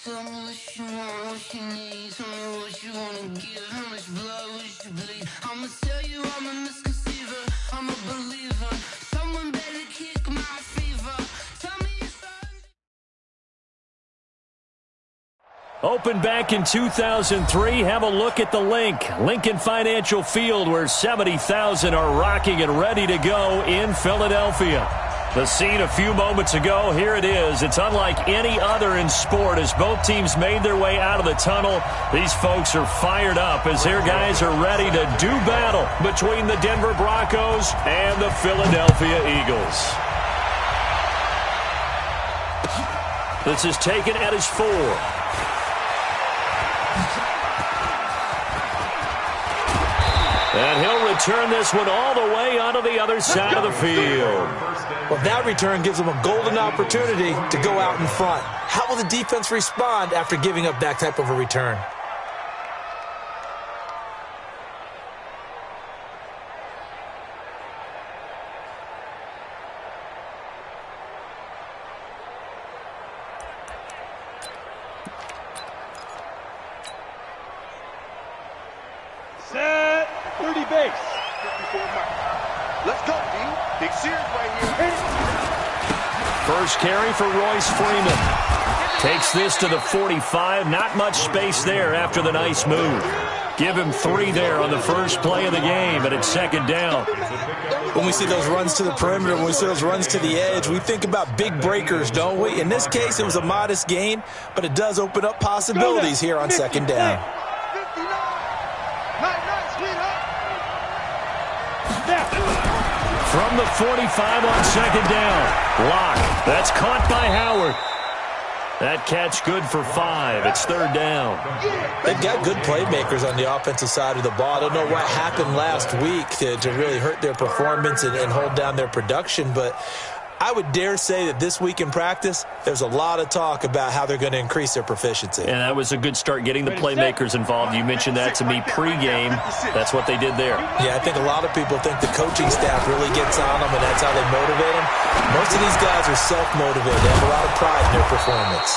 Tell me what you want, what you need. Tell me what you wanna give. How much blood would you bleed? I'ma tell you I'm a misconceiver. I'm a believer. Someone better kick my fever. Tell me if Opened back in 2003. Have a look at the Lincoln Financial Field, where 70,000 are rocking and ready to go in Philadelphia. The scene a few moments ago, here it is. It's unlike any other in sport as both teams made their way out of the tunnel. These folks are fired up as their guys are ready to do battle between the Denver Broncos and the Philadelphia Eagles. This is taken at his 4. And he'll return this one all the way onto the other side of the field. Well, that return gives them a golden opportunity to go out in front. How will the defense respond after giving up that type of a return? Set 30 base. Let's go, D. Big Sears right here. First carry for Royce Freeman. Takes this to the 45. Not much space there after the nice move. Give him 3 there on the first play of the game, and it's second down. When we see those runs to the perimeter, when we see those runs to the edge, we think about big breakers, don't we? In this case, it was a modest gain, but it does open up possibilities here on second down. From the 45 on second down. Block. That's caught by Howard. That catch good for 5. It's third down. They've got good playmakers on the offensive side of the ball. I don't know what happened last week to really hurt their performance and hold down their production, but I would dare say that this week in practice, there's a lot of talk about how they're going to increase their proficiency. And that was a good start getting the playmakers involved. You mentioned that to me pregame. That's what they did there. Yeah, I think a lot of people think the coaching staff really gets on them, and that's how they motivate them. Most of these guys are self-motivated. They have a lot of pride in their performance.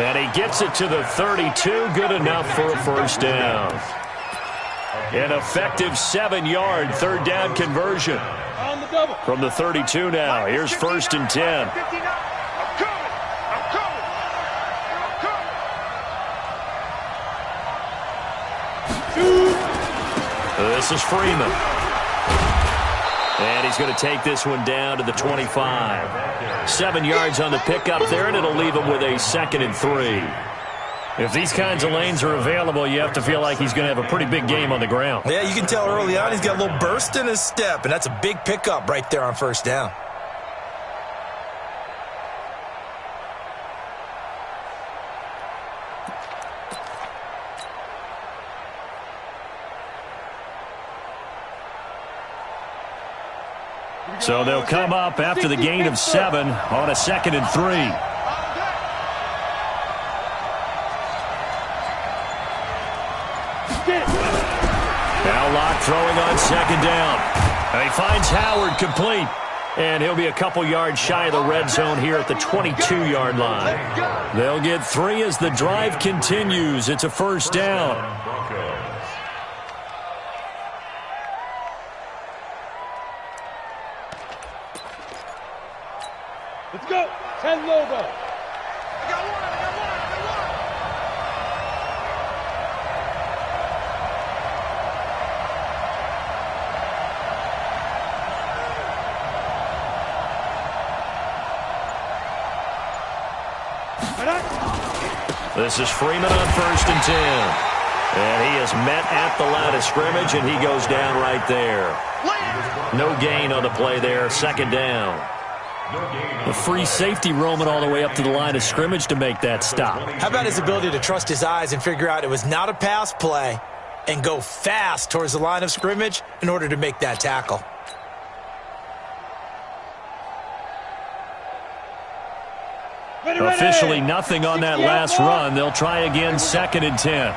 And he gets it to the 32. Good enough for a first down. An effective 7-yard third down conversion. From the 32 now. Here's first and 10. This is Freeman. And he's going to take this one down to the 25. 7 yards on the pickup there, and it'll leave him with a 2nd and 3. If these kinds of lanes are available, you have to feel like he's going to have a pretty big game on the ground. Yeah, you can tell early on he's got a little burst in his step, and that's a big pickup right there on first down. So they'll come up after the gain of 7 on a 2nd and 3. Now Locke throwing on second down. And he finds Howard complete. And he'll be a couple yards shy of the red zone here at the 22-yard line. They'll get 3 as the drive continues. It's a first down. Let's go. 10 Lobo. This is Freeman on first and 10. And he is met at the line of scrimmage, and he goes down right there. No gain on the play there, second down. A free safety roaming all the way up to the line of scrimmage to make that stop. How about his ability to trust his eyes and figure out it was not a pass play and go fast towards the line of scrimmage in order to make that tackle? Officially nothing on that last run. They'll try again, 2nd and 10.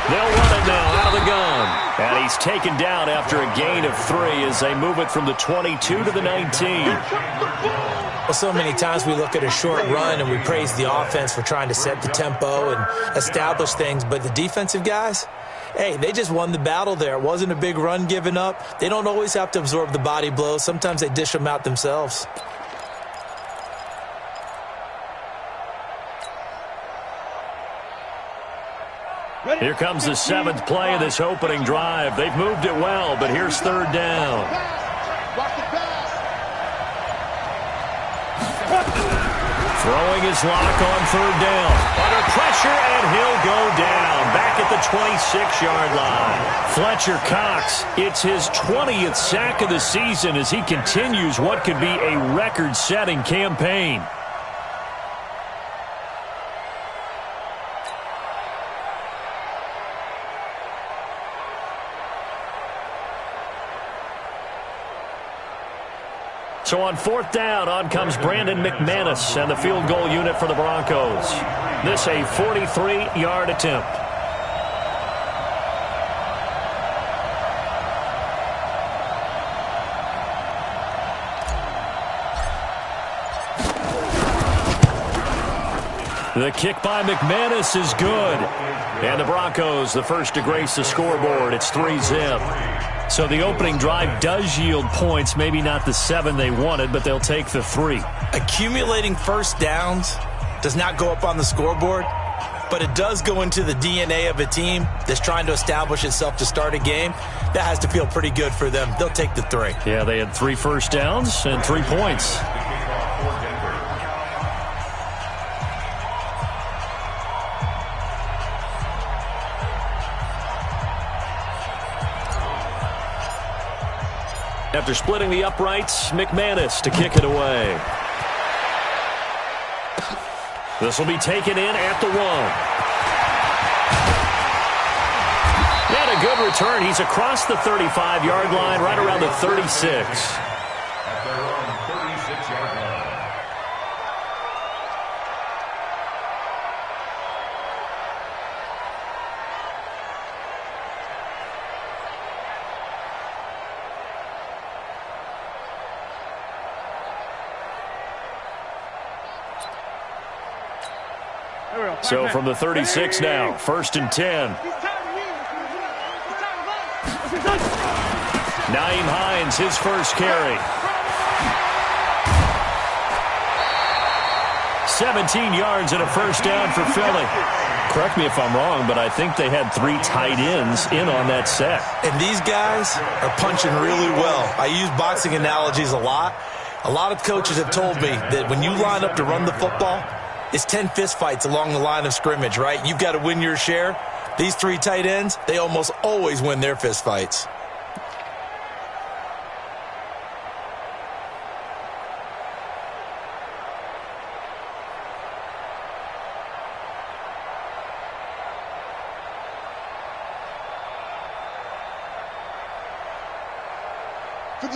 They'll run it now out of the gun. And he's taken down after a gain of 3 as they move it from the 22 to the 19. Well, so many times we look at a short run and we praise the offense for trying to set the tempo and establish things, but the defensive guys, hey, they just won the battle there. It wasn't a big run given up. They don't always have to absorb the body blows. Sometimes they dish them out themselves. Here comes the 7th play of this opening drive. They've moved it well, but here's 3rd down. Throwing his lock on 3rd down. Under pressure, and he'll go down. Back at the 26-yard line. Fletcher Cox, it's his 20th sack of the season as he continues what could be a record-setting campaign. So on 4th down, on comes Brandon McManus and the field goal unit for the Broncos. This a 43-yard attempt. The kick by McManus is good. And the Broncos, the first to grace the scoreboard. It's 3-zip. So the opening drive does yield points, maybe not the 7 they wanted, but they'll take the 3. Accumulating first downs does not go up on the scoreboard, but it does go into the DNA of a team that's trying to establish itself to start a game. That has to feel pretty good for them. They'll take the 3. Yeah, they had 3 first downs and 3 points. After splitting the uprights, McManus to kick it away. This will be taken in at the 1. And a good return. He's across the 35-yard line, right around the 36. So from the 36 now, 1st and 10. Naeem Hines, his first carry. 17 yards and a first down for Philly. Correct me if I'm wrong, but I think they had 3 tight ends in on that set. And these guys are punching really well. I use boxing analogies a lot. A lot of coaches have told me that when you line up to run the football, it's 10 fistfights along the line of scrimmage, right? You've got to win your share. These 3 tight ends, they almost always win their fistfights.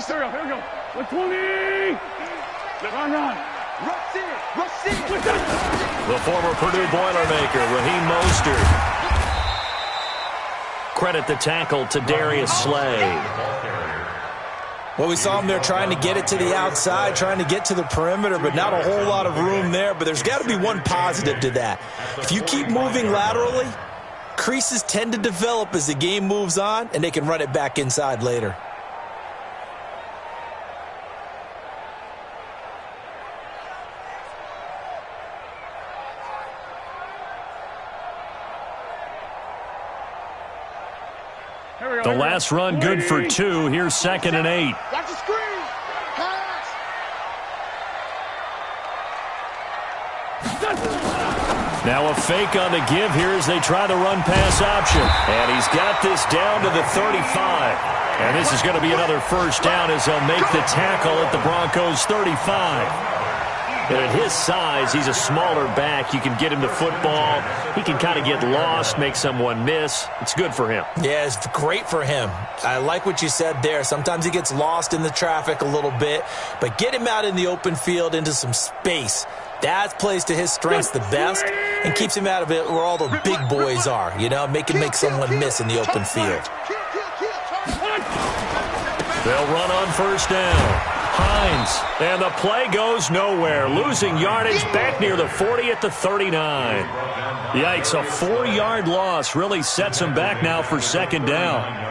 Here we go. 120. Run. Rush in. The former Purdue Boilermaker, Raheem Mostert. Credit the tackle to Darius Slay. Well, we saw him there trying to get it to the outside, trying to get to the perimeter, but not a whole lot of room there. But there's got to be one positive to that. If you keep moving laterally, creases tend to develop as the game moves on, and they can run it back inside later. The last run good for 2. Here's 2nd and 8. Watch the screen. Pass. Now a fake on the give here as they try the run-pass option. And he's got this down to the 35. And this is going to be another first down as they'll make the tackle at the Broncos' 35. And at his size, he's a smaller back. You can get him the football. He can kind of get lost, make someone miss. It's good for him. Yeah, it's great for him. I like what you said there. Sometimes he gets lost in the traffic a little bit, but get him out in the open field into some space. That plays to his strengths the best and keeps him out of it where all the big boys are, you know, make someone miss in the open field. They'll run on first down. Hines, and the play goes nowhere. Losing yardage back near the 40 at the 39. Yikes, a 4-yard loss really sets them back now for second down.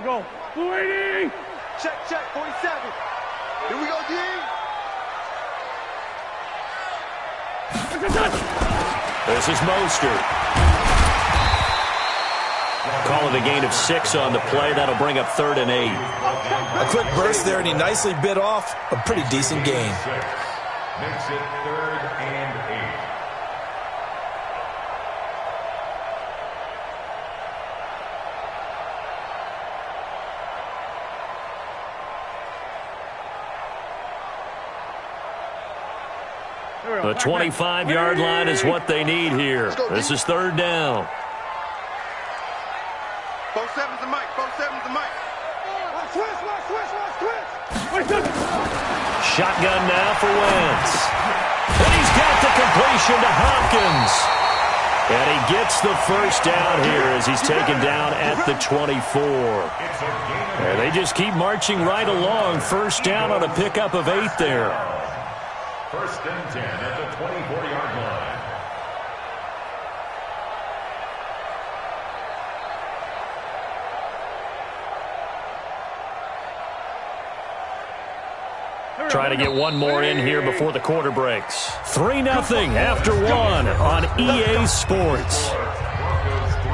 Go. 280. Check, 47. Here we go, D. This is Mostert. Call it a gain of 6 on the play. That'll bring up 3rd and 8. A quick burst there, and he nicely bit off a pretty decent gain. Makes it 3rd and 8. The 25-yard line is what they need here. This is 3rd down. 47's the mic. 47's the mic. Switch. Shotgun now for Wentz. And he's got the completion to Hopkins. And he gets the first down here as he's taken down at the 24. And they just keep marching right along. First down on a pickup of 8 there. 1st and 10 at the 24-yard line. Trying to get one more in here before the quarter breaks. 3-0 after 1 on EA Sports. Broncos 3,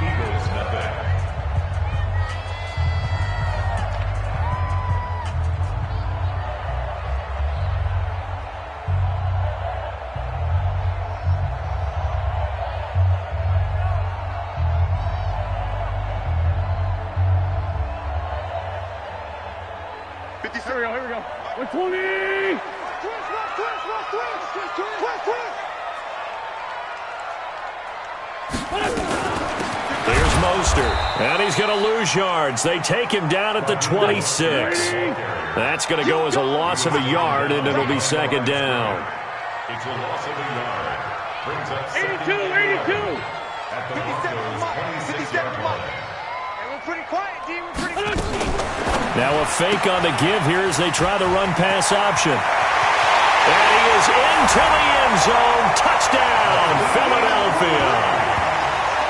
Eagles nothing. Here we go. 120. Here's Mostert, and he's going to lose yards. They take him down at the 26. That's going to go as a loss of a yard, and it'll be second down. It's a loss of a yard. Brings up 82. at the Broncos 26-yard line. And we're pretty quiet, D. We're pretty quiet. Now a fake on the give here as they try the run-pass option. And he is into the end zone. Touchdown, Philadelphia.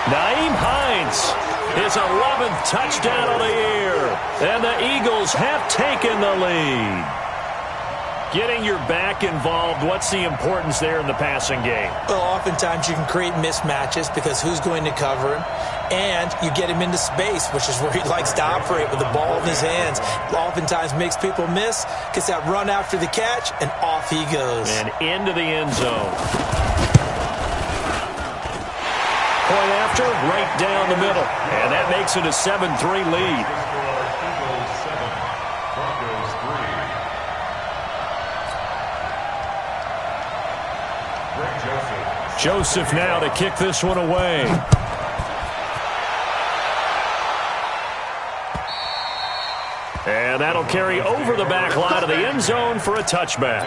Naeem Hines, his 11th touchdown of the year. And the Eagles have taken the lead. Getting your back involved, what's the importance there in the passing game? Well, oftentimes you can create mismatches because who's going to cover him? And you get him into space, which is where he likes to operate with the ball in his hands. Oftentimes makes people miss, gets that run after the catch, and off he goes. And into the end zone. Point after, right down the middle. And that makes it a 7-3 lead. Eagles 7, Broncos 3. Joseph now to kick this one away. And that'll carry over the back line of the end zone for a touchback.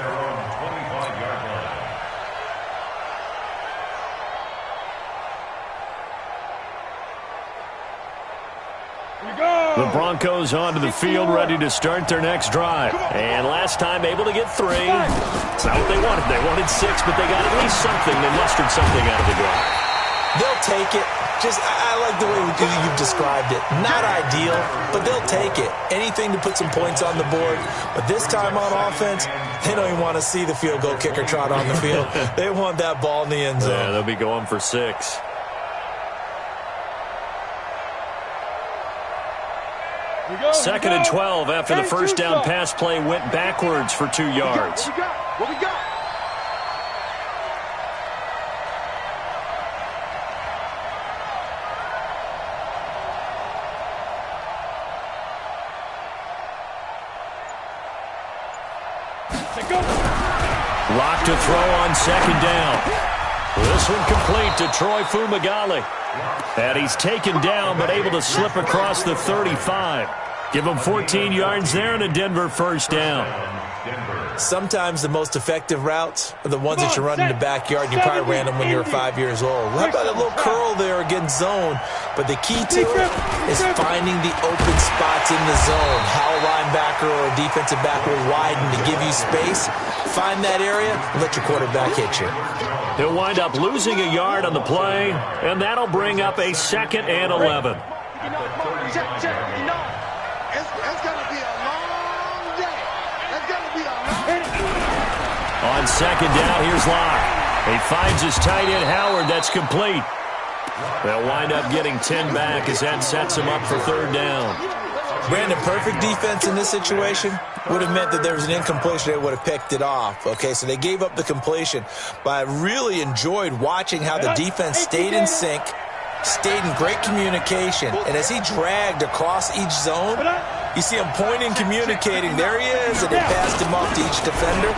The Broncos onto the field, ready to start their next drive. And last time able to get 3. It's not what they wanted. They wanted 6, but they got at least something. They mustered something out of the drive. They'll take it. I like the way you've described it. Not ideal, but they'll take it. Anything to put some points on the board. But this time on offense, they don't even want to see the field goal kicker trot on the field. They want that ball in the end zone. Yeah, they'll be going for 6. Second and 12 after the first down pass play went backwards for 2 yards. What we got? Lock to throw on second down. This one complete to Troy Fumagalli. And he's taken down but able to slip across the 35. Give him 14 yards there and a Denver first down. Sometimes the most effective routes are the ones that you run in the backyard. You probably ran them when you were 5 years old. How about a little curl there against zone? But the key to it is finding the open spots in the zone. How a linebacker or a defensive back will widen to give you space. Find that area and let your quarterback hit you. He'll wind up losing a yard on the play, and that'll bring up a 2nd and 11. On second down, here's Locke. He finds his tight end, Howard. That's complete. They'll wind up getting 10 back as that sets him up for third down. Brandon, perfect defense in this situation would have meant that there was an incompletion. They would have picked it off. Okay, so they gave up the completion. But I really enjoyed watching how the defense stayed in sync, stayed in great communication. And as he dragged across each zone, you see him pointing, communicating. There he is, and they passed him off to each defender.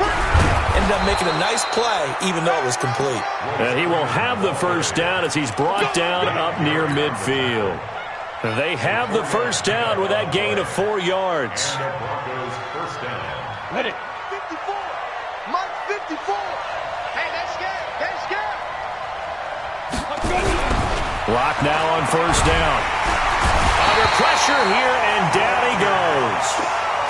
Ended up making a nice play, even though it was complete. And he will have the first down as he's brought down up near midfield. They have the first down with that gain of 4 yards. Ready. 54. Mike 54. Hey, that's good. That's good. Lock now on first down. Under pressure here, and down he goes.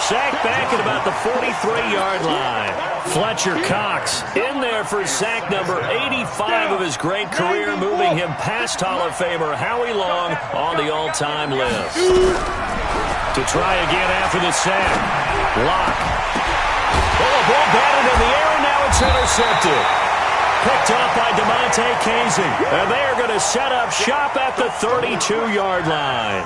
Sacked back at about the 43-yard line. Fletcher Cox in there for sack number 85 of his great career, moving him past Hall of Famer Howie Long on the all-time list. To try again after the sack. Lock. Oh, a ball batted in the air, and now it's intercepted. Picked up by DeMonte Casey. And they are going to set up shop at the 32-yard line.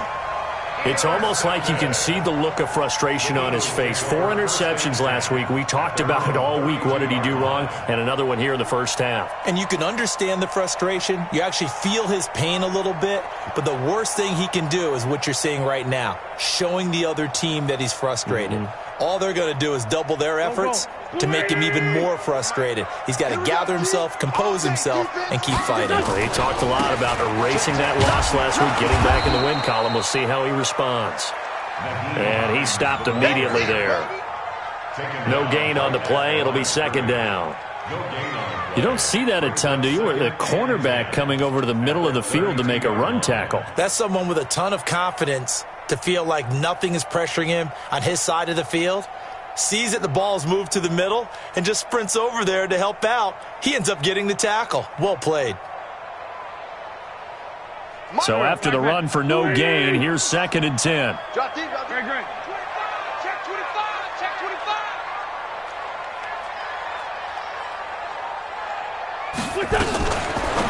It's almost like you can see the look of frustration on his face. 4 interceptions last week. We talked about it all week. What did he do wrong? And another one here in the first half. And you can understand the frustration. You actually feel his pain a little bit. But the worst thing he can do is what you're seeing right now, showing the other team that he's frustrated. All they're going to do is double their efforts to make him even more frustrated. He's got to gather himself, compose himself, and keep fighting. Well, he talked a lot about erasing that loss last week, getting back in the win column. We'll see how he responds. And he stopped immediately there. No gain on the play. It'll be second down. You don't see that a ton, do you? The cornerback coming over to the middle of the field to make a run tackle. That's someone with a ton of confidence to feel like nothing is pressuring him on his side of the field. Sees that the ball's moved to the middle and just sprints over there to help out. He ends up getting the tackle. Well played. So after the run for no gain, here's 2nd and 10. Drop deep, drop deep. Great. Check 25. Check 25.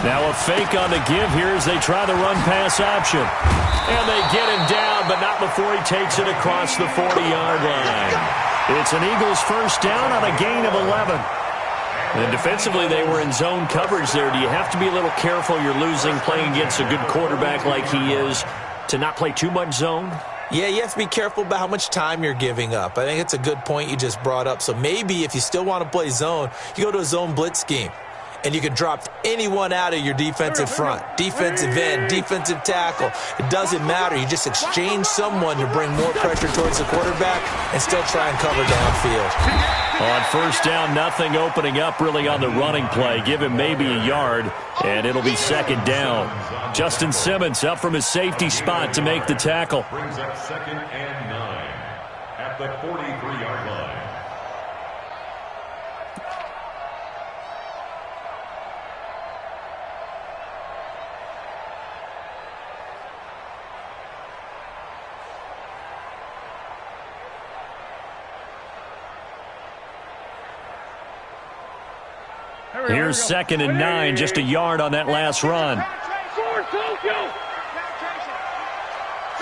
Now a fake on the give here as they try the run-pass option. And they get him down, but not before he takes it across the 40-yard line. It's an Eagles first down on a gain of 11. And defensively, they were in zone coverage there. Do you have to be a little careful? You're losing playing against a good quarterback like he is to not play too much zone? Yeah, you have to be careful about how much time you're giving up. I think it's a good point you just brought up. So maybe if you still want to play zone, you go to a zone blitz scheme. And you can drop anyone out of your defensive front, defensive end, defensive tackle. It doesn't matter. You just exchange someone to bring more pressure towards the quarterback and still try and cover downfield. On first down, nothing opening up really on the running play. Give him maybe a yard, and it'll be second down. Justin Simmons up from his safety spot to make the tackle. Brings up 2nd and 9 at the 43-yard line. Here's 2nd and 9, just a yard on that last run.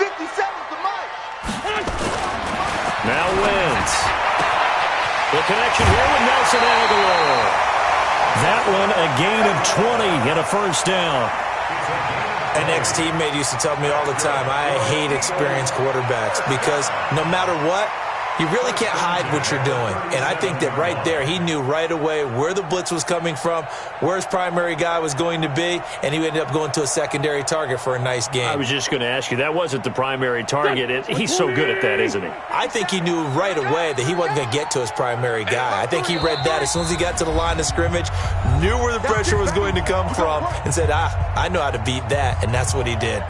57 to Mike. Now wins. The connection here with Nelson Aguilar. That one a gain of 20 and a first down. An ex-teammate used to tell me all the time, I hate experienced quarterbacks because no matter what, You really can't hide what you're doing. And I think that right there, he knew right away where the blitz was coming from, where his primary guy was going to be, and he ended up going to a secondary target for a nice game. I was just going to ask you, that wasn't the primary target. He's so good at that, isn't he? I think he knew right away that he wasn't going to get to his primary guy. I think he read that as soon as he got to the line of scrimmage, knew where the pressure was going to come from, and said, I know how to beat that, and that's what he did.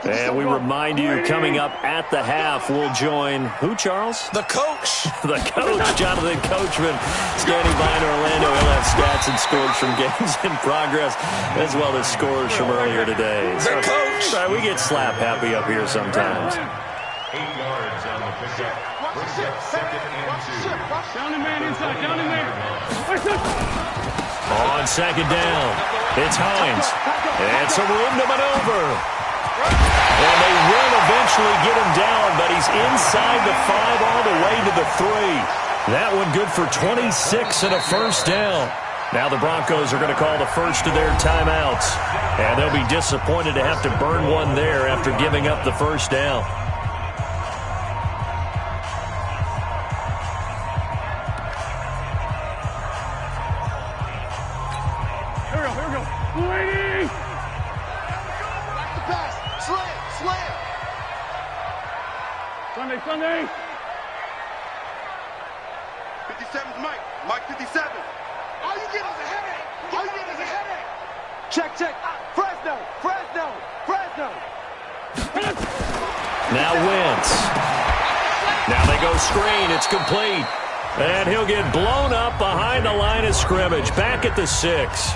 And we remind you, coming up at the half, we'll join who, Charles? The coach. The coach, Jonathan Coachman, standing by in Orlando. He'll have stats and scores from games in progress, as well as scores from earlier today. The coach. We get slap happy up here sometimes. 8 yards on the pickup. Brings up 2nd and 2. Down and man inside. Down and man. On 2nd down, it's Hines. It's a room to maneuver. And they will eventually get him down, but he's inside the 5 all the way to the 3. That one good for 26 and a first down. Now the Broncos are going to call the first of their timeouts, and they'll be disappointed to have to burn one there after giving up the first down. Here we go. 280. Slam! Sunday. 57's Mike. Mike 57. All you get is a headache. Check. Fresno. Now Wentz. Now they go screen. It's complete. And he'll get blown up behind the line of scrimmage. Back at the 6.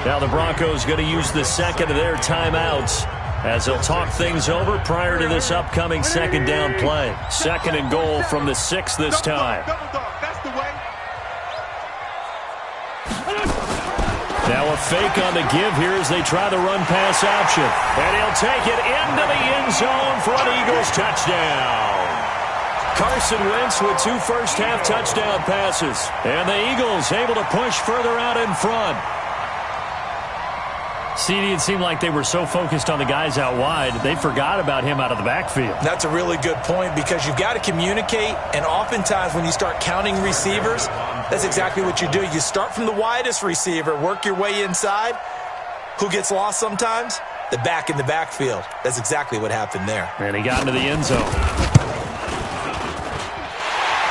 Now the Broncos going to use the second of their timeouts as they'll talk things over prior to this upcoming 2nd down play. 2nd and goal from the 6 this time. That's the way. Now a fake on the give here as they try the run-pass option. And he'll take it into the end zone for an Eagles touchdown. Carson Wentz with 2 first-half touchdown passes. And the Eagles able to push further out in front. CD, it seemed like they were so focused on the guys out wide, they forgot about him out of the backfield. That's a really good point because you've got to communicate, and oftentimes when you start counting receivers, that's exactly what you do. You start from the widest receiver, work your way inside. Who gets lost sometimes? The back in the backfield. That's exactly what happened there. And he got into the end zone.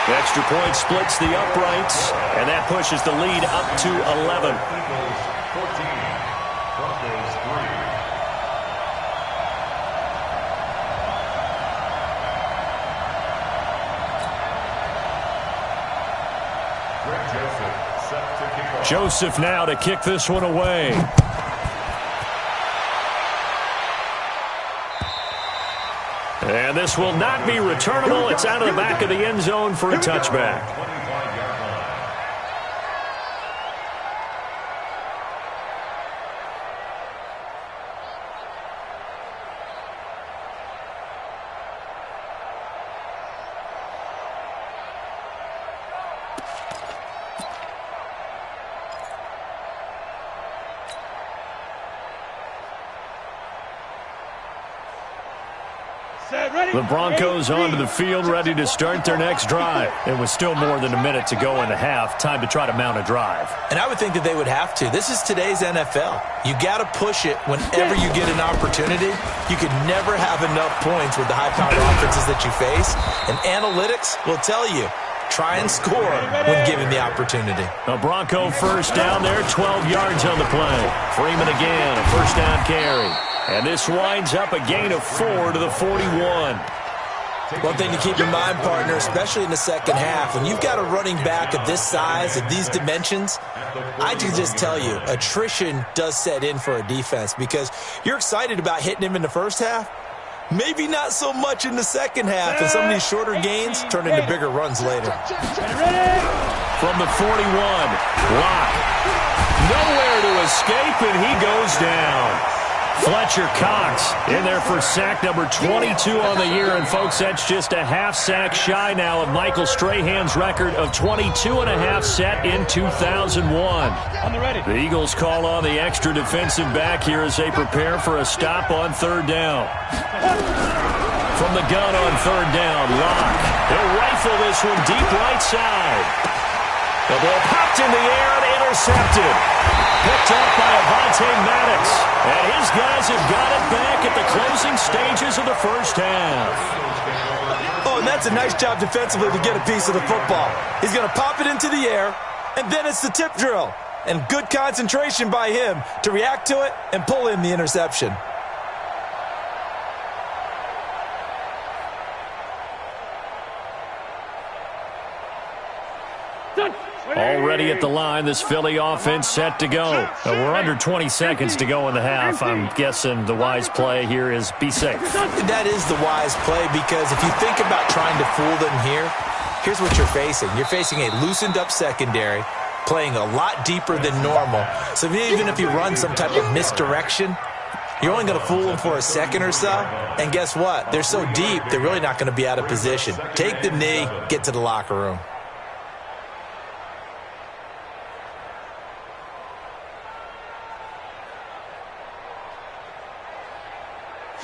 The extra point splits the uprights, and that pushes the lead up to 11. Joseph now to kick this one away. And this will not be returnable. It's out of the back of the end zone for a touchback. The Broncos onto the field, ready to start their next drive. It was still more than a minute to go in the half. Time to try to mount a drive. And I would think that they would have to. This is today's NFL. You got to push it whenever you get an opportunity. You could never have enough points with the high-powered offenses that you face. And analytics will tell you, try and score when given the opportunity. A Bronco first down there, 12 yards on the play. Freeman again, a first down carry. And this winds up a gain of 4 to the 41. One thing to keep in mind, partner, especially in the second half, when you've got a running back of this size, of these dimensions, I can just tell you, attrition does set in for a defense because you're excited about hitting him in the first half. Maybe not so much in the second half, and some of these shorter gains turn into bigger runs later. From the 41, Locke. Nowhere to escape, and he goes down. Fletcher Cox in there for sack number 22 on the year. And, folks, that's just a half sack shy now of Michael Strahan's record of 22.5 set in 2001. The Eagles call on the extra defensive back here as they prepare for a stop on third down. From the gun on third down, Locke. He'll rifle this one deep right side. The ball popped in the air and intercepted. Picked up by Avonte Maddox. And his guys have got it back at the closing stages of the first half. Oh, and that's a nice job defensively to get a piece of the football. He's going to pop it into the air, and then it's the tip drill. And good concentration by him to react to it and pull in the interception. Already at the line, this Philly offense set to go. We're under 20 seconds to go in the half. I'm guessing the wise play here is be safe. That is the wise play, because if you think about trying to fool them here, here's what you're facing. You're facing a loosened up secondary, playing a lot deeper than normal. So even if you run some type of misdirection, you're only going to fool them for a second or so. And guess what? They're so deep, they're really not going to be out of position. Take the knee, get to the locker room.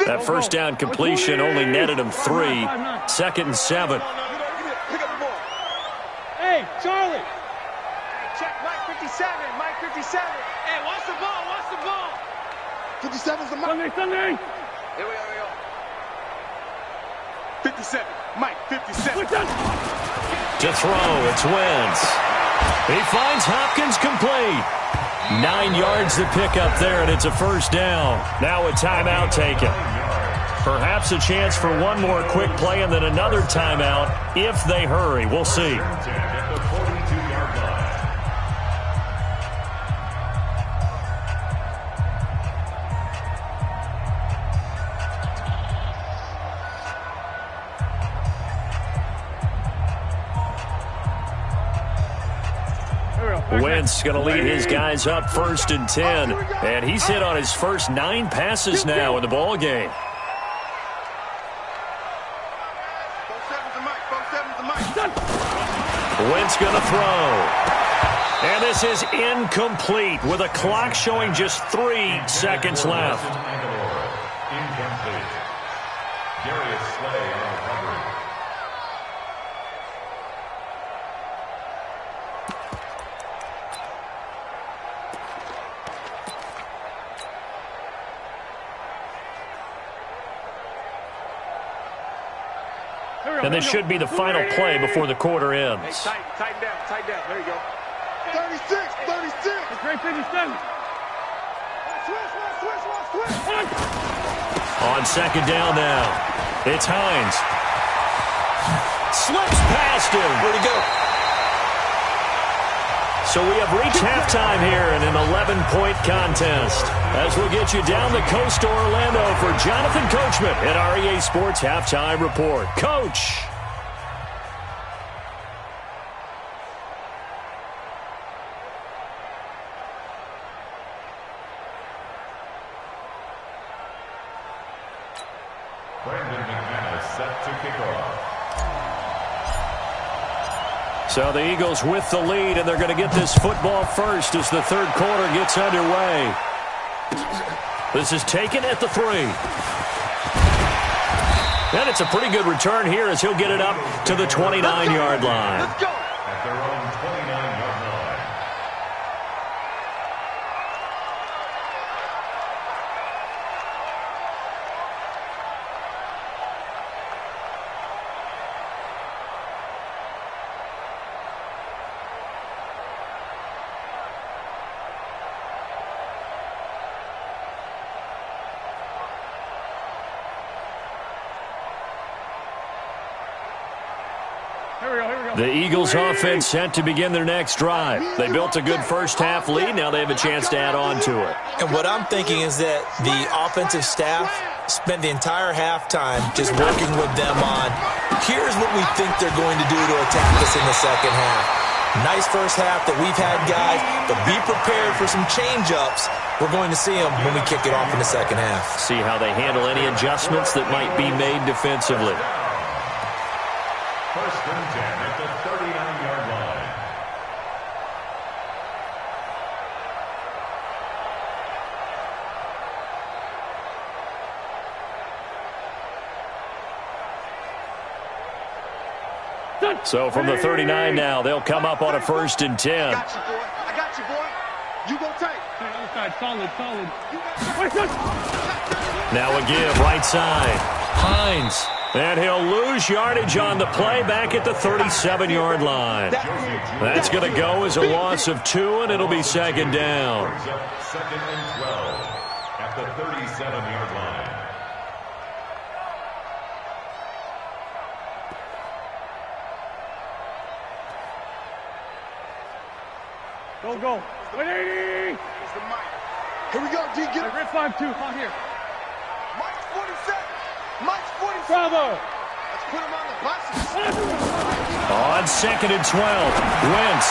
That first down completion only netted him 3. 2nd and 7. Hey, Charlie. Check Mike 57. Mike 57. Hey, watch the ball. Watch the ball. 57's the Mike. Sunday. Here we go. 57. Mike 57. To throw, it's Wentz. He finds Hopkins complete. 9 yards to pick up there, and it's a first down. Now a timeout taken. Perhaps a chance for one more quick play and then another timeout if they hurry. We'll see. Wentz going to lead his guys up 1st and 10. And he's hit on his first 9 passes now in the ball game. Wentz going to throw. And this is incomplete with a clock showing just 3 seconds left. Incomplete. Darius Slay on recovery. And this should be the final play before the quarter ends. Hey, tighten down. There you go. 36. Great 57. Switch. On 2nd down now, it's Hines. Slips past him. Where'd he go? So we have reached halftime here in an 11-point contest. As we'll get you down the coast to Orlando for Jonathan Coachman at REA Sports Halftime Report. Coach. Brandon McManus set to kick off. So the Eagles with the lead, and they're going to get this football first as the third quarter gets underway. This is taken at the 3. And it's a pretty good return here as he'll get it up to the 29-yard line. Let's go. At their own 29-yard line. The Eagles offense set to begin their next drive. They built a good first half lead. Now they have a chance to add on to it. And what I'm thinking is that the offensive staff spent the entire halftime just working with them on, here's what we think they're going to do to attack us in the second half. Nice first half that we've had, guys, but be prepared for some change-ups. We're going to see them when we kick it off in the second half. See how they handle any adjustments that might be made defensively. First and 10 at the 39-yard line. So from the 39 now, they'll come up on a first and 10. I got you, boy. I got you, boy. You go take. Outside, solid. Now a give, right side. Hines. And he'll lose yardage on the play back at the 37-yard line. That's going to go as a loss of 2, and it'll be second down. Second and 12 at the 37-yard line. Go. 180. Here's the mic. Here we go, D. Get it. Red 5-2, out here. Mike's 47. Mike's 47. Bravo. Let's put him on the bus. On second and 12, Wentz.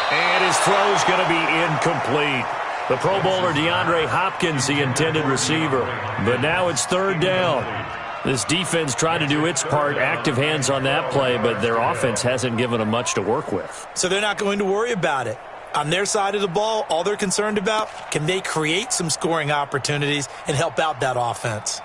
And his throw's going to be incomplete. The Pro Bowler DeAndre Hopkins, the intended receiver. But now it's third down. This defense tried to do its part, active hands on that play, but their offense hasn't given them much to work with. So they're not going to worry about it. On their side of the ball, all they're concerned about, can they create some scoring opportunities and help out that offense?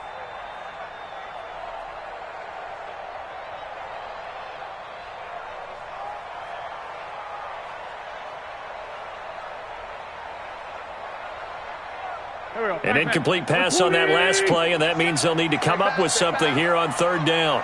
An incomplete pass on that last play, and that means they'll need to come up with something here on third down.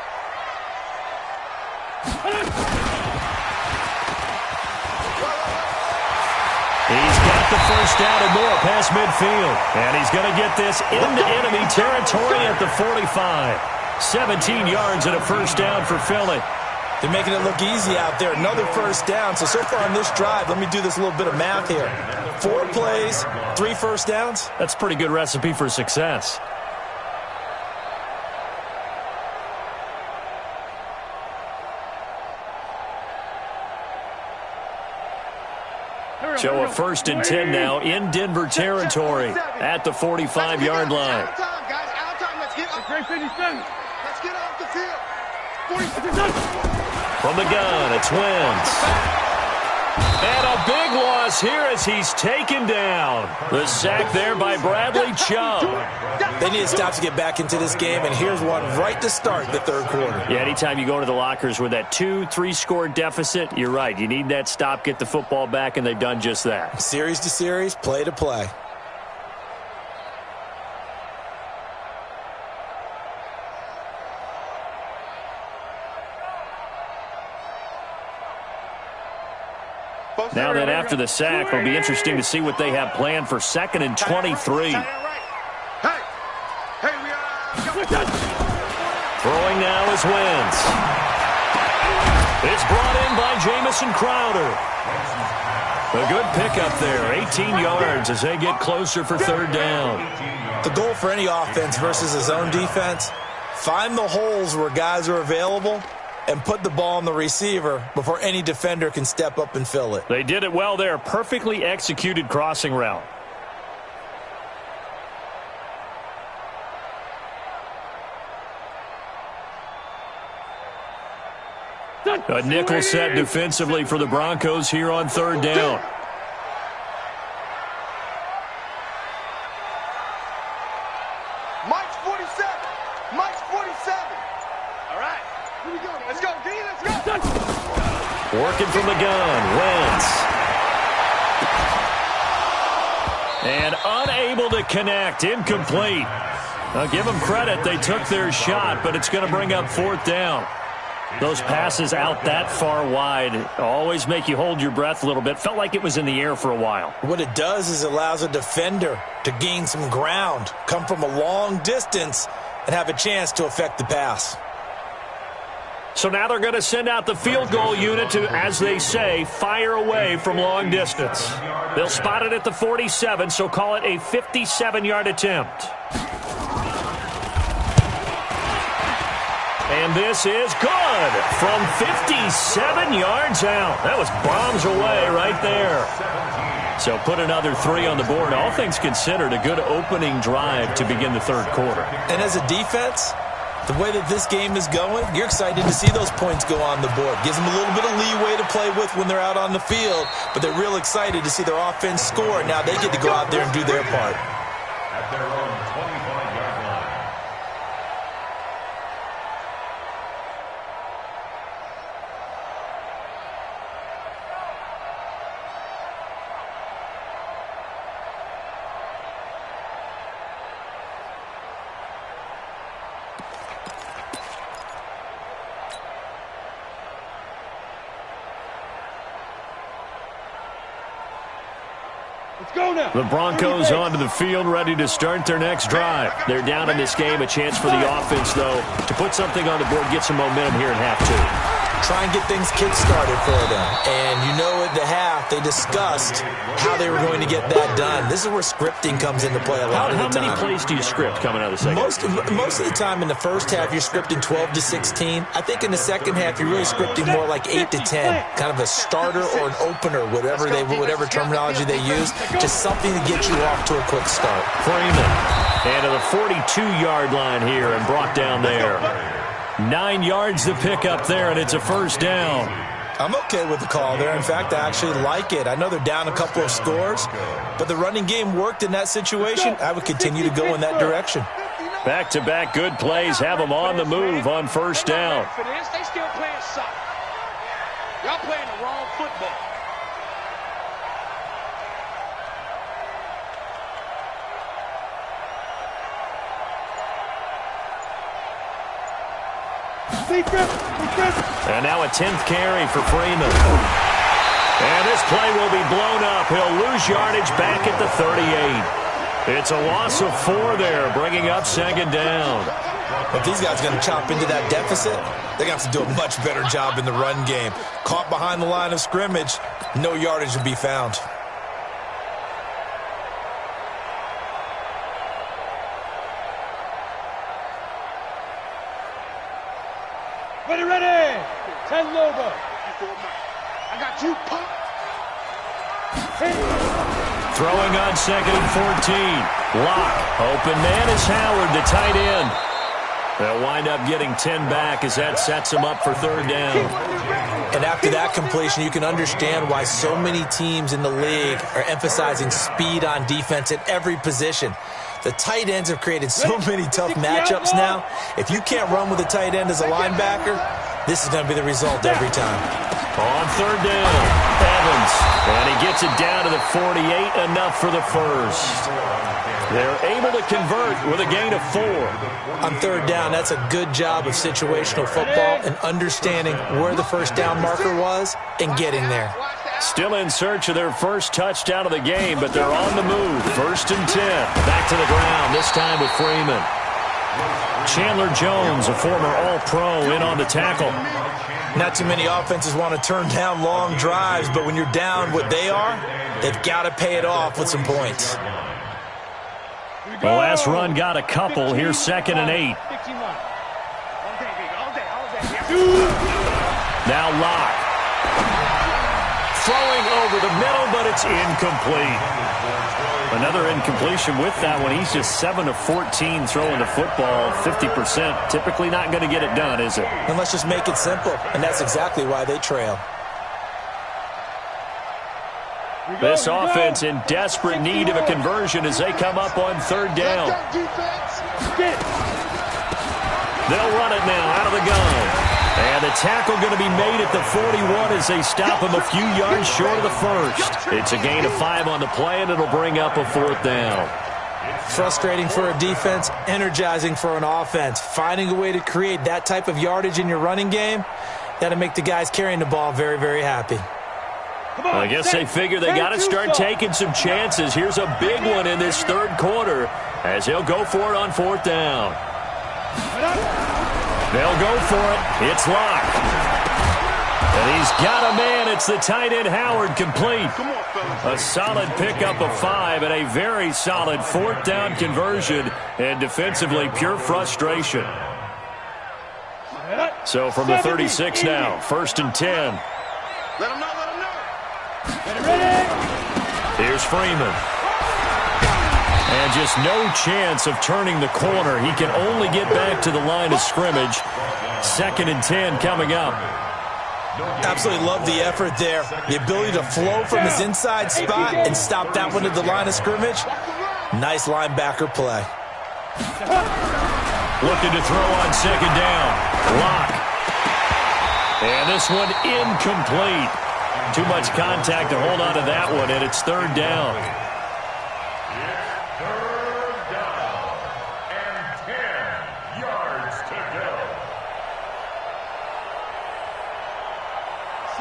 He's got the first down and more past midfield. And he's going to get this into enemy territory at the 45. 17 yards and a first down for Philly. They're making it look easy out there. Another first down. So far on this drive, let me do this little bit of math here. 4 plays, 3 first downs. That's a pretty good recipe for success. So a first and 10 now in Denver territory at the 45-yard line. Out of time, guys. Out of time. Let's get off. Great 57. Let's get off the field. 46. From the gun, it's Wentz. And a big loss here as he's taken down. The sack there by Bradley Chubb. They need to stop to get back into this game, and here's one right to start the third quarter. Yeah, anytime you go to the lockers with that 2-3 score deficit, you're right. You need that stop, get the football back, and they've done just that. Series to series, play to play. Now then, after the sack, it'll be interesting to see what they have planned for second and 23. Hey, we Throwing now is Wentz. It's brought in by Jamison Crowder. A good pickup there, 18 yards as they get closer for third down. The goal for any offense versus his own defense, find the holes where guys are available and put the ball on the receiver before any defender can step up and fill it. They did it well there. Perfectly executed crossing route. A nickel set defensively for the Broncos here on third down. Mike's 47. Mike's 47. All right. Here we go. Let's go, D. Let's go. Working from the gun, Wentz. And unable to connect, incomplete. Now give them credit, they took their shot, but it's going to bring up fourth down. Those passes out that far wide always make you hold your breath a little bit. Felt like it was in the air for a while. What it does is it allows a defender to gain some ground, come from a long distance, and have a chance to affect the pass. So now they're going to send out the field goal unit to, as they say, fire away from long distance. They'll spot it at the 47, so call it a 57-yard attempt. And this is good from 57 yards out. That was bombs away right there. So put another 3 on the board. All things considered, a good opening drive to begin the third quarter. And as a defense, the way that this game is going, you're excited to see those points go on the board. Gives them a little bit of leeway to play with when they're out on the field, but they're real excited to see their offense score. Now they get to go out there and do their part. At their own 25-yard line. Let's go now. The Broncos onto the field, ready to start their next drive. They're down in this game. A chance for the offense, though, to put something on the board, get some momentum here in half two. Try and get things kick-started for them. And you know at the half, they discussed how they were going to get that done. This is where scripting comes into play a lot of the time. How many plays do you script coming out of the second? Most of the time in the first half, you're scripting 12 to 16. I think in the second half, you're really scripting more like 8 to 10. Kind of a starter or an opener, whatever terminology they use. Just something to get you off to a quick start. Freeman. And to the 42-yard line here and brought down there. 9 yards to pick up there, and it's a first down. I'm okay with the call there. In fact, I actually like it. I know they're down a couple of scores, but the running game worked in that situation. I would continue to go in that direction. Back-to-back good plays have them on the move on first down. They still playing soccer. Y'all playing the wrong football. And now a 10th carry for Freeman. And this play will be blown up. He'll lose yardage back at the 38. It's a loss of 4 there, bringing up second down. If these guys are going to chop into that deficit, they're going to have to do a much better job in the run game. Caught behind the line of scrimmage, no yardage to be found. Ready. 10 Lobo. I got you pumped. Throwing on second and 14. Lock. Open man is Howard, the tight end. They'll wind up getting 10 back as that sets them up for third down. And after that completion, you can understand why so many teams in the league are emphasizing speed on defense at every position. The tight ends have created so many tough matchups now. If you can't run with a tight end as a linebacker, this is going to be the result every time. On third down, Evans. And he gets it down to the 48, enough for the first. They're able to convert with a gain of 4. On third down, that's a good job of situational football and understanding where the first down marker was and getting there. Still in search of their first touchdown of the game, but they're on the move. First and 10. Back to the ground, this time with Freeman. Chandler Jones, a former All-Pro, in on the tackle. Not too many offenses want to turn down long drives, but when you're down what they are, they've got to pay it off with some points. The last run got a couple. Here's second and 8. Now Locke. Throwing over the middle, but it's incomplete. Another incompletion with that one. He's just 7 of 14 throwing the football. 50%. Typically not going to get it done, is it? And let's just make it simple. And that's exactly why they trail. This offense in desperate need of a conversion as they come up on third down. They'll run it now out of the gun. And the tackle going to be made at the 41 as they stop him a few yards short of the first. It's a gain of 5 on the play, and it'll bring up a fourth down. Frustrating for a defense, energizing for an offense. Finding a way to create that type of yardage in your running game, that'll make the guys carrying the ball very, very happy. I guess they figure they got to start taking some chances. Here's a big one in this third quarter as he'll go for it on fourth down. They'll go for it. It's locked. And he's got a man. It's the tight end Howard, complete. A solid pickup of 5 and a very solid fourth down conversion. And defensively, pure frustration. So from the 36 now, 1st and 10. Let him know, let him know. Get it ready. Here's Freeman. And just no chance of turning the corner. He can only get back to the line of scrimmage. 2nd and 10 coming up. Absolutely love the effort there. The ability to flow from his inside spot and stop that one at the line of scrimmage. Nice linebacker play. Looking to throw on 2nd down. Lock. And this one incomplete. Too much contact to hold on to that one, and it's 3rd down.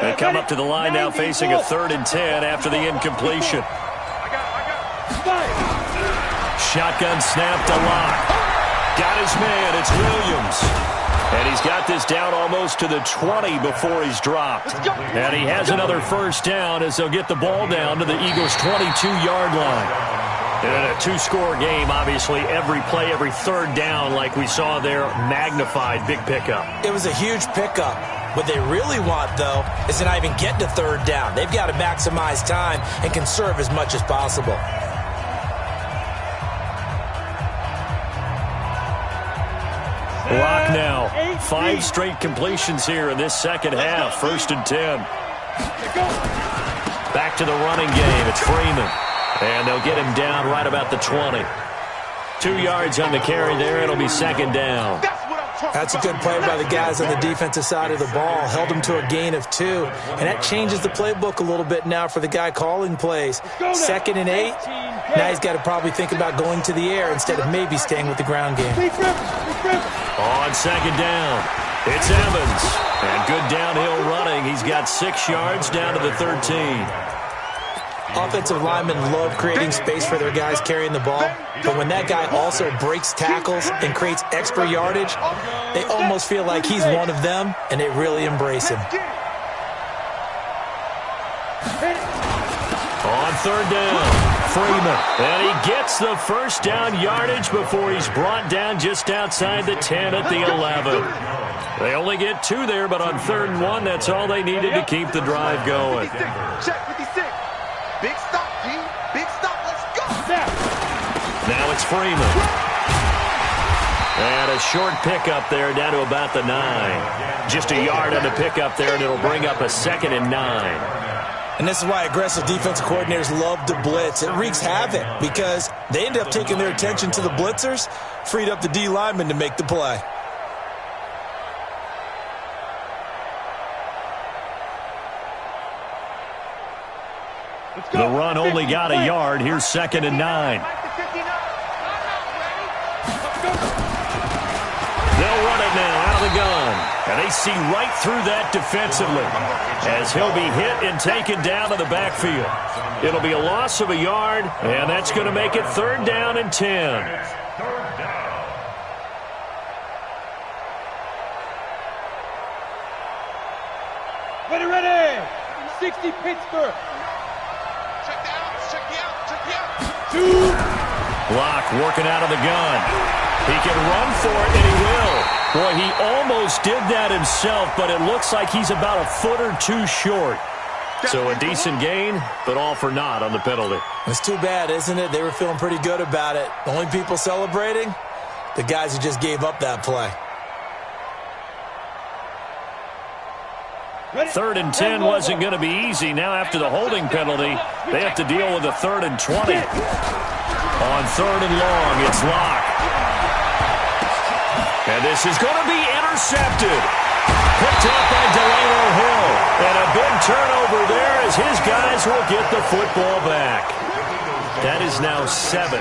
They come up to the line now facing a 3rd and 10 after the incompletion. Shotgun snap to Lock. Got his man. It's Williams. And he's got this down almost to the 20 before he's dropped. And he has another 1st down as they'll get the ball down to the Eagles' 22-yard line. And in a 2-score game, obviously, every play, every 3rd down, like we saw there, magnified, big pickup. It was a huge pickup. What they really want, though, is to not even get to 3rd down. They've got to maximize time and conserve as much as possible. Lock now. 5 straight completions here in this 2nd half. 1st and 10. Back to the running game. It's Freeman. And they'll get him down right about the 20. 2 yards on the carry there. It'll be 2nd down. That's a good play by the guys on the defensive side of the ball. Held him to a gain of 2. And that changes the playbook a little bit now for the guy calling plays. 2nd and 8. Now he's got to probably think about going to the air instead of maybe staying with the ground game. On 2nd down, it's Evans. And good downhill running. He's got 6 yards down to the 13. Offensive linemen love creating space for their guys carrying the ball, but when that guy also breaks tackles and creates extra yardage, they almost feel like he's one of them, and they really embrace him. On 3rd down, Freeman. And he gets the 1st down yardage before he's brought down just outside the 10 at the 11. They only get 2 there, but on 3rd and 1, that's all they needed to keep the drive going. Check 56. Big stop, G. Big stop. Let's go. Now it's Freeman. And a short pickup there down to about the 9. Just a yard on the pickup there, and it'll bring up a 2nd and 9. And this is why aggressive defensive coordinators love to blitz. It wreaks havoc because they end up taking their attention to the blitzers, freed up the D lineman to make the play. The run only got a yard. Here's 2nd and 9. They'll run it now out of the gun. And they see right through that defensively as he'll be hit and taken down to the backfield. It'll be a loss of a yard, and that's going to make it 3rd down and 10. Ready. 60 Pittsburgh. Check the out. Check the out. Check the out. 2. Lock working out of the gun. He can run for it, and he will. Boy, he almost did that himself, but it looks like he's about a foot or 2 short. So a decent gain, but all for naught on the penalty. It's too bad, isn't it? They were feeling pretty good about it. The only people celebrating, the guys who just gave up that play. 3rd and 10 wasn't going to be easy. Now after the holding penalty, they have to deal with a 3rd and 20. On 3rd and long, it's Lock. And this is going to be intercepted. Picked up by Delano Hill. And a big turnover there as his guys will get the football back. That is now 7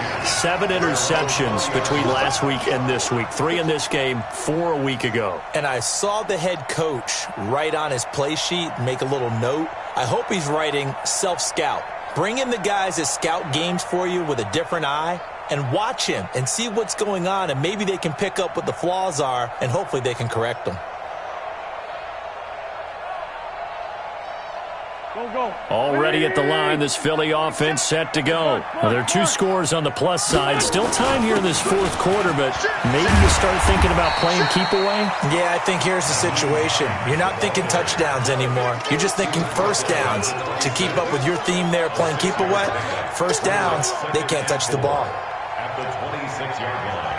interceptions between last week and this week. 3 in this game, 4 a week ago. And I saw the head coach write on his play sheet, make a little note. I hope he's writing self-scout. Bring in the guys that scout games for you with a different eye and watch him and see what's going on, and maybe they can pick up what the flaws are, and hopefully they can correct them. Already at the line, this Philly offense set to go. Now, there are 2 scores on the plus side. Still time here in this 4th quarter, but maybe you start thinking about playing keep away? Yeah, I think here's the situation. You're not thinking touchdowns anymore. You're just thinking first downs. To keep up with your theme there, playing keep away, first downs, they can't touch the ball. At the 26-yard line.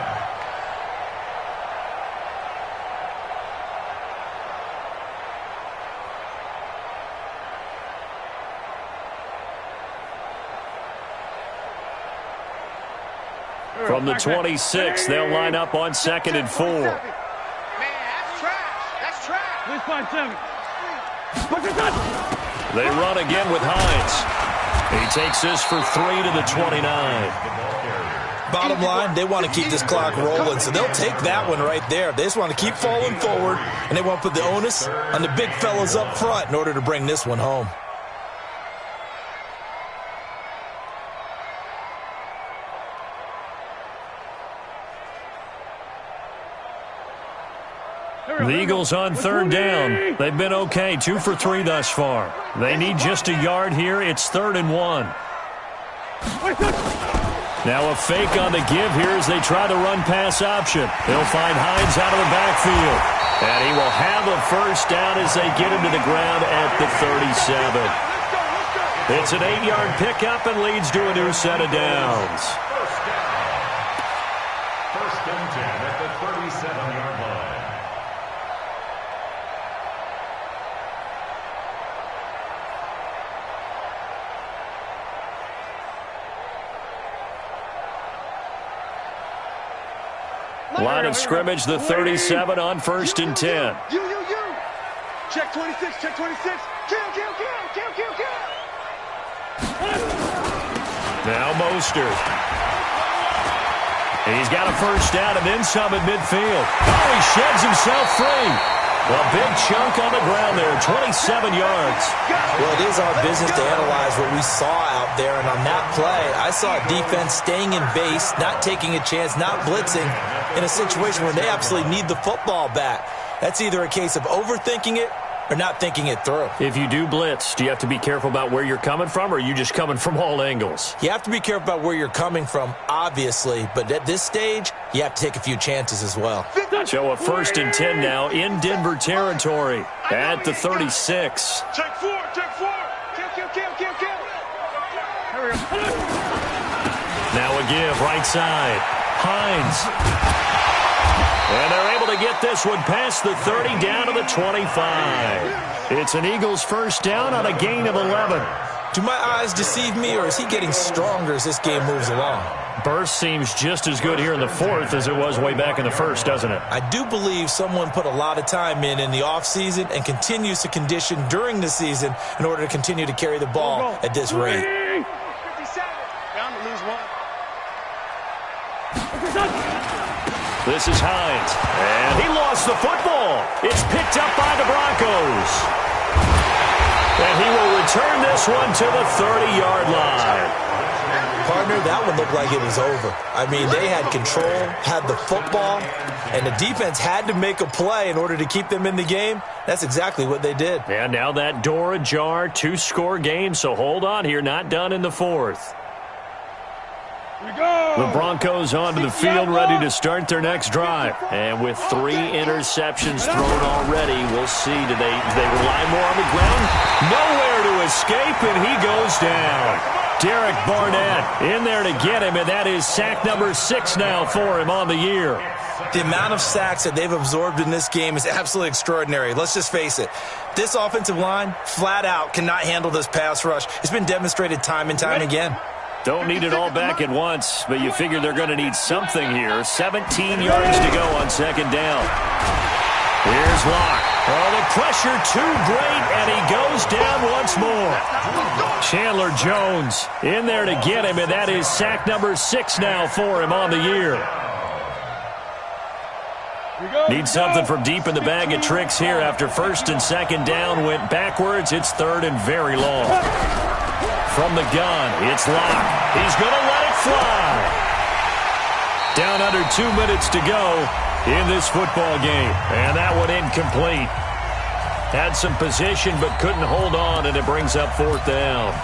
From the 26, they'll line up on 2nd and 4. Man, that's trash. That's trash. They run again with Hines. He takes this for 3 to the 29. Bottom line, they want to keep this clock rolling, so they'll take that one right there. They just want to keep falling forward, and they want to put the onus on the big fellas up front in order to bring this one home. The Eagles on 3rd down. They've been okay, 2 for 3 thus far. They need just a yard here. It's 3rd and 1. Now a fake on the give here as they try the run-pass option. They'll find Hines out of the backfield. And he will have a first down as they get him to the ground at the 37. It's an 8-yard pickup and leads to a new set of downs. First and 10 at the 37-yard line. Line of scrimmage, the 37 on 1st and 10. You. Check 26, check 26. Kill. Now Mostert. He's got a first down and then some at midfield. Oh, he sheds himself free. A big chunk on the ground there, 27 yards. Well, it is our business to analyze what we saw out there, and on that play, I saw a defense staying in base, not taking a chance, not blitzing, in a situation where they absolutely need the football back. That's either a case of overthinking it or not thinking it through. If you do blitz, do you have to be careful about where you're coming from, or are you just coming from all angles? You have to be careful about where you're coming from, obviously, but at this stage, you have to take a few chances as well. So a 1st and 10 now in Denver territory at the 36. Check 4. Kill. Now a give, right side. Hines. And they're able to get this one past the 30 down to the 25. It's an Eagles first down on a gain of 11. Do my eyes deceive me, or is he getting stronger as this game moves along? Burst seems just as good here in the 4th as it was way back in the 1st, doesn't it? I do believe someone put a lot of time in the offseason and continues to condition during the season in order to continue to carry the ball at this rate. 57. Bound to lose one. This is Hines. And he lost the football. It's picked up by the Broncos. And he will return this one to the 30-yard line. Partner, that one looked like it was over. I mean, they had control, had the football, and the defense had to make a play in order to keep them in the game. That's exactly what they did. And now that door ajar, 2-score game, so hold on here, not done in the 4th. The Broncos onto the field, ready to start their next drive. And with 3 interceptions thrown already, we'll see. Do they rely more on the ground? Nowhere to escape, and he goes down. Derek Barnett in there to get him, and that is sack number 6 now for him on the year. The amount of sacks that they've absorbed in this game is absolutely extraordinary. Let's just face it. This offensive line, flat out, cannot handle this pass rush. It's been demonstrated time and time again. Don't need it all back at once, but you figure they're going to need something here. 17 yards to go on 2nd down. Here's Locke. Oh, the pressure too great, and he goes down once more. Chandler Jones in there to get him, and that is sack number 6 now for him on the year. Need something from deep in the bag of tricks here after 1st and 2nd down went backwards. It's 3rd and very long. From the gun, it's Locke. He's going to let it fly. Down under 2 minutes to go in this football game. And that one incomplete. Had some position but couldn't hold on, and it brings up 4th down.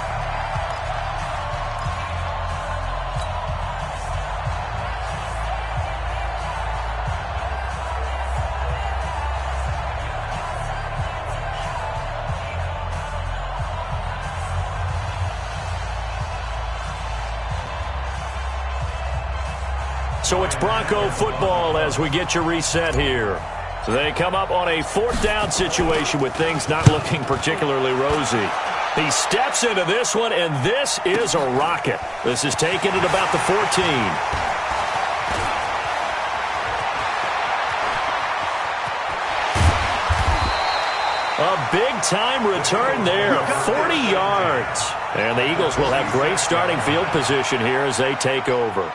So it's Bronco football as we get your reset here. So they come up on a 4th down situation with things not looking particularly rosy. He steps into this one, and this is a rocket. This is taken at about the 14. A big-time return there, 40 yards. And the Eagles will have great starting field position here as they take over.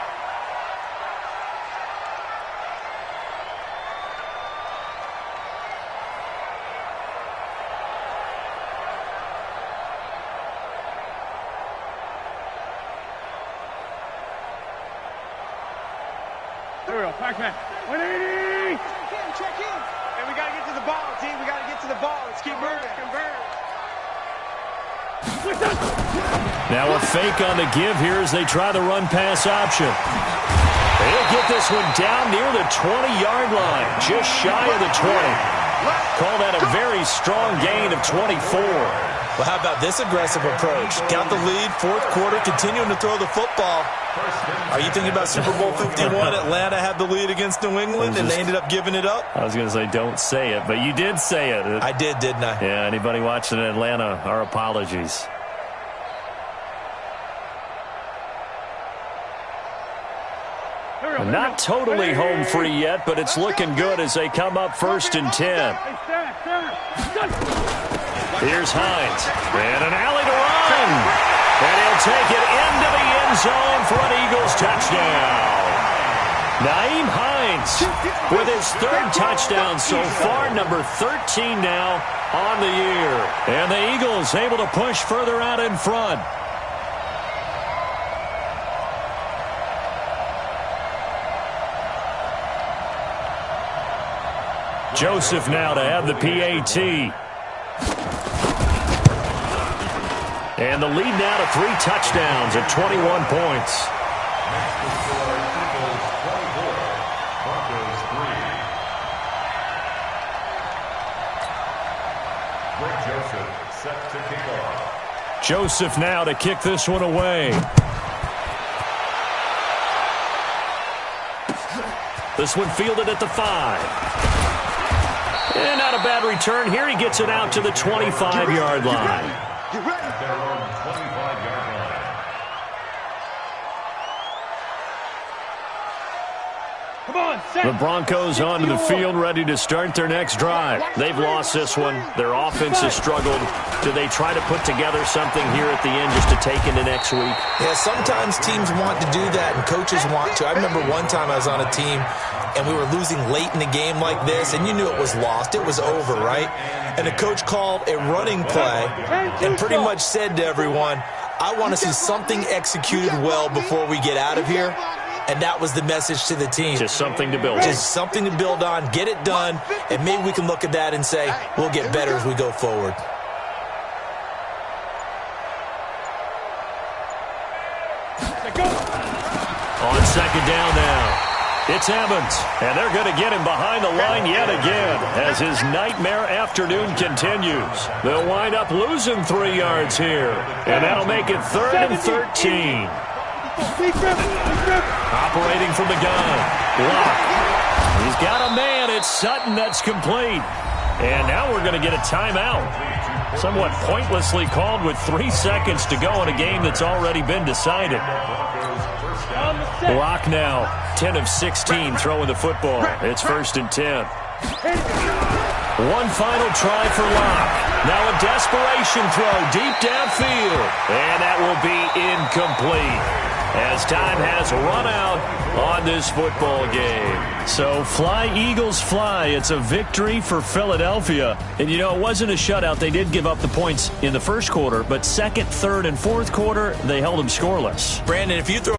Pac-Man, 180! Check in. And we got to get to the ball, team. We got to get to the ball. Let's keep moving. Convert. Now a fake on the give here as they try the run-pass option. They'll get this one down near the 20-yard line, just shy of the 20. Call that a very strong gain of 24. Well, how about this aggressive approach? Got the lead, 4th quarter, continuing to throw the football. Are you thinking about Super Bowl 51? Atlanta had the lead against New England, and they ended up giving it up? I was going to say don't say it, but you did say it. I did, didn't I? Yeah, anybody watching in Atlanta, our apologies. Not totally home free yet, but it's looking good as they come up 1st and 10. Here's Hines, and an alley to run. And he'll take it into the end zone for an Eagles touchdown. Nyheim Hines with his 3rd touchdown so far, number 13 now on the year. And the Eagles able to push further out in front. Joseph now to have the PAT. And the lead now to 3 touchdowns at 21 points. Joseph now to kick this one away. This one fielded at the 5. And not a bad return here. He gets it out to the 25-yard line. The Broncos onto the field, ready to start their next drive. They've lost this one. Their offense has struggled. Do they try to put together something here at the end just to take into next week? Yeah, sometimes teams want to do that, and coaches want to. I remember one time I was on a team, and we were losing late in the game like this, and you knew it was lost. It was over, right? And the coach called a running play and pretty much said to everyone, I want to see something executed well before we get out of here. And that was the message to the team. Just something to build on. Just something to build on, get it done, and maybe we can look at that and say, we'll get better as we go forward. On 2nd down now. It's Evans, and they're going to get him behind the line yet again as his nightmare afternoon continues. They'll wind up losing 3 yards here, and that'll make it 3rd and 13. Operating from the gun. Block. He's got a man. It's Sutton that's complete. And now we're going to get a timeout. Somewhat pointlessly called with 3 seconds to go in a game that's already been decided. Block now. 10 of 16 throwing the football. It's 1st and 10. One final try for Locke. Now a desperation throw deep downfield. And that will be incomplete as time has run out on this football game. So fly, Eagles, fly. It's a victory for Philadelphia. And, you know, it wasn't a shutout. They did give up the points in the 1st quarter, but 2nd, 3rd, and 4th quarter, they held them scoreless. Brandon, if you throw